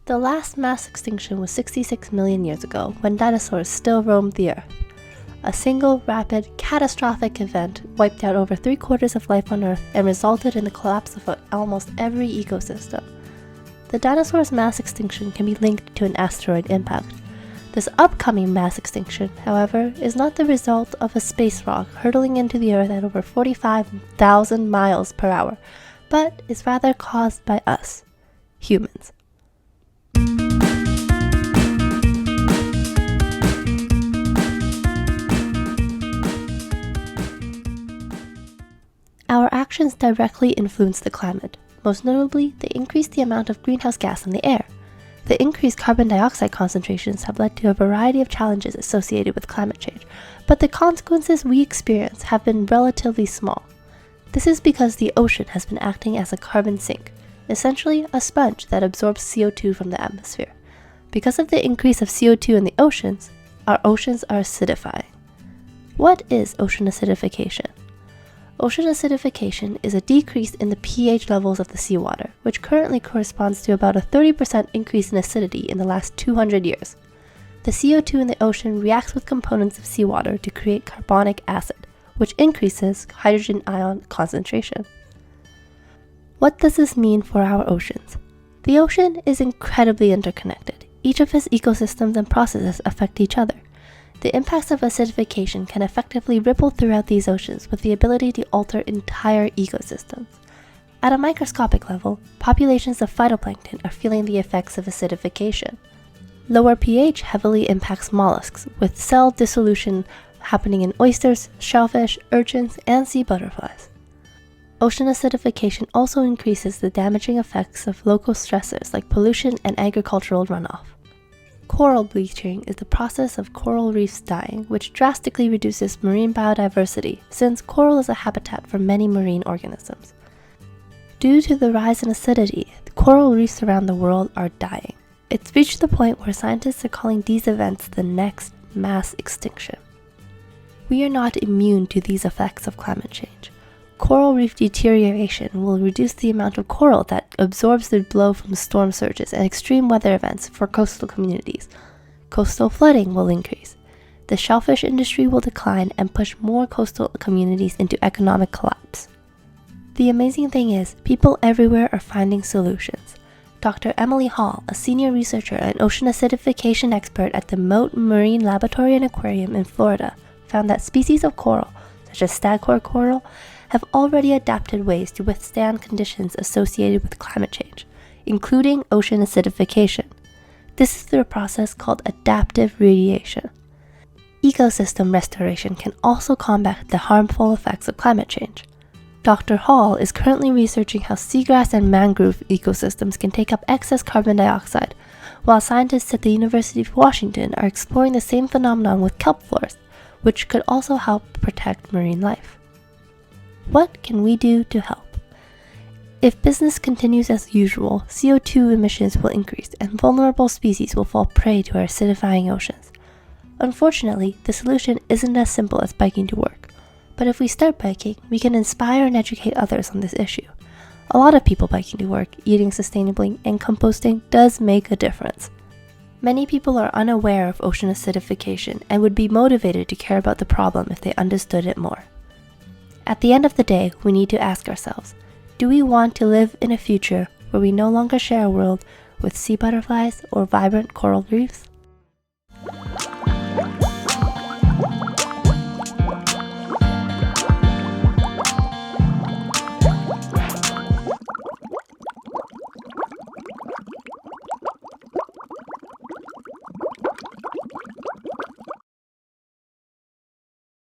The last mass extinction was 66 million years ago, when dinosaurs still roamed the Earth. A single, rapid, catastrophic event wiped out over 3/4 of life on Earth and resulted in the collapse of almost every ecosystem. The dinosaurs' mass extinction can be linked to an asteroid impact. This upcoming mass extinction, however, is not the result of a space rock hurtling into the Earth at over 45,000 miles per hour, but is rather caused by us, humans. Our actions directly influence the climate. Most notably, they increase the amount of greenhouse gas in the air. The increased carbon dioxide concentrations have led to a variety of challenges associated with climate change, but the consequences we experience have been relatively small. This is because the ocean has been acting as a carbon sink, essentially a sponge that absorbs CO2 from the atmosphere. Because of the increase of CO2 in the oceans, our oceans are acidifying. What is ocean acidification? Ocean acidification is a decrease in the pH levels of the seawater, which currently corresponds to about a 30% increase in acidity in the last 200 years. The CO2 in the ocean reacts with components of seawater to create carbonic acid, which increases hydrogen ion concentration. What does this mean for our oceans? The ocean is incredibly interconnected. Each of its ecosystems and processes affect each other. The impacts of acidification can effectively ripple throughout these oceans with the ability to alter entire ecosystems. At a microscopic level, populations of phytoplankton are feeling the effects of acidification. Lower pH heavily impacts mollusks, with cell dissolution happening in oysters, shellfish, urchins, and sea butterflies. Ocean acidification also increases the damaging effects of local stressors like pollution and agricultural runoff. Coral bleaching is the process of coral reefs dying, which drastically reduces marine biodiversity, since coral is a habitat for many marine organisms. Due to the rise in acidity, the coral reefs around the world are dying. It's reached the point where scientists are calling these events the next mass extinction. We are not immune to these effects of climate change. Coral reef deterioration will reduce the amount of coral that absorbs the blow from storm surges and extreme weather events for coastal communities. Coastal flooding will increase. The shellfish industry will decline and push more coastal communities into economic collapse. The amazing thing is, people everywhere are finding solutions. Dr. Emily Hall, a senior researcher and ocean acidification expert at the Mote Marine Laboratory and Aquarium in Florida, found that species of coral, such as stagcore coral, have already adapted ways to withstand conditions associated with climate change, including ocean acidification. This is through a process called adaptive radiation. Ecosystem restoration can also combat the harmful effects of climate change. Dr. Hall is currently researching how seagrass and mangrove ecosystems can take up excess carbon dioxide, while scientists at the University of Washington are exploring the same phenomenon with kelp forests, which could also help protect marine life. What can we do to help? If business continues as usual, CO2 emissions will increase and vulnerable species will fall prey to our acidifying oceans. Unfortunately, the solution isn't as simple as biking to work. But if we start biking, we can inspire and educate others on this issue. A lot of people biking to work, eating sustainably, and composting does make a difference. Many people are unaware of ocean acidification and would be motivated to care about the problem if they understood it more. At the end of the day, we need to ask ourselves, do we want to live in a future where we no longer share a world with sea butterflies or vibrant coral reefs?